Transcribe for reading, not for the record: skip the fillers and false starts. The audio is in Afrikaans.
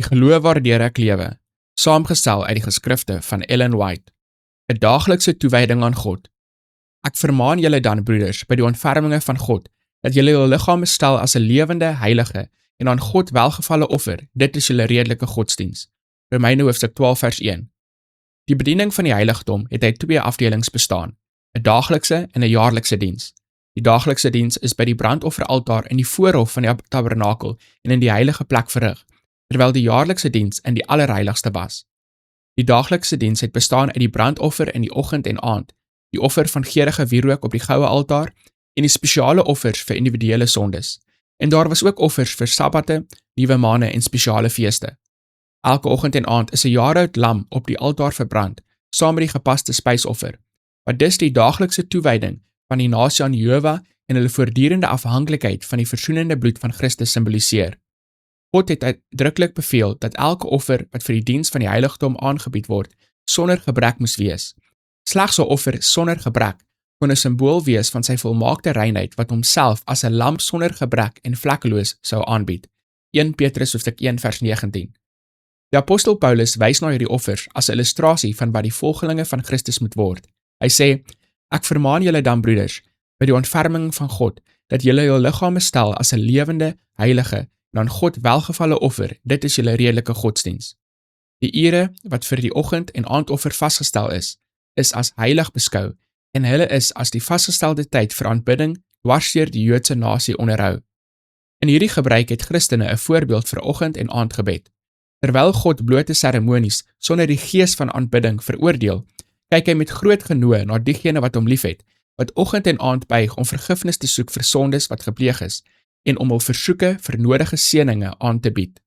Geloof waardeur ek lewe, saamgestel uit die geskrifte van Ellen White, 'n daaglikse toewyding aan God. Ek vermaan julle dan, broeders, by die ontferminge van God, dat julle jul liggame stel as 'n lewende, heilige en aan God welgevalle offer, dit is julle redelike godsdiens. Romeine hoofstuk 12 vers 1. Die bediening van die heiligdom het uit 2 afdelings bestaan, 'n daaglikse en 'n jaarlikse diens. Die daaglikse diens is by die brandofferaltaar in die voorhof van die tabernakel en in die heilige plek verrig, terwyl die jaarlikse diens in die allerheiligste was. Die daaglikse diens het bestaan uit die brandoffer in die oggend en aand, die offer van geurende wierook op die goue altaar en die spesiale offers vir individuele sondes. En daar was ook offers vir sabbate, nuwe maande en spesiale feeste. Elke oggend en aand is 'n jaaroud lam op die altaar verbrand, saam met die gepaste spysoffer, wat dus die daaglikse toewyding van die nasie aan Jehova en hulle voortdurende afhanklikheid van die versoenende bloed van Christus simboliseer. God het uitdruklik beveel dat elke offer wat vir die diens van die heiligdom aangebied word, sonder gebrek moes wees. Slegs 'n offer sonder gebrek kon 'n simbool wees van sy volmaakte reinheid wat homself as 'n lam sonder gebrek en vlekkeloos sou aanbied. 1 Petrus hoofstuk 1 vers 19. Die apostel Paulus wys na hierdie offers as 'n illustrasie van wat die volgelinge van Christus moet word. Hy sê, ek vermaan julle dan, broeders, by die ontferming van God, dat julle jul liggame stel as 'n lewende, heilige en aan God welgevalle offer, dit is julle redelike godsdiens. Die ure wat vir die oggend- en aandoffer vasgestel is as heilig beskou en hulle is as die vasgestelde tyd vir aanbidding dwars deur die Joodse nasie onderhou. In hierdie gebruik het Christene 'n voorbeeld vir oggend- en aandgebed. Terwyl God blote seremonies sonder die gees van aanbidding veroordeel, kyk hy met groot genoeg na diegene wat hom liefhet, wat oggend en aand buig om vergifnis te soek vir sondes wat gepleeg is en om hul versoeke vir nodige seëninge aan te bied.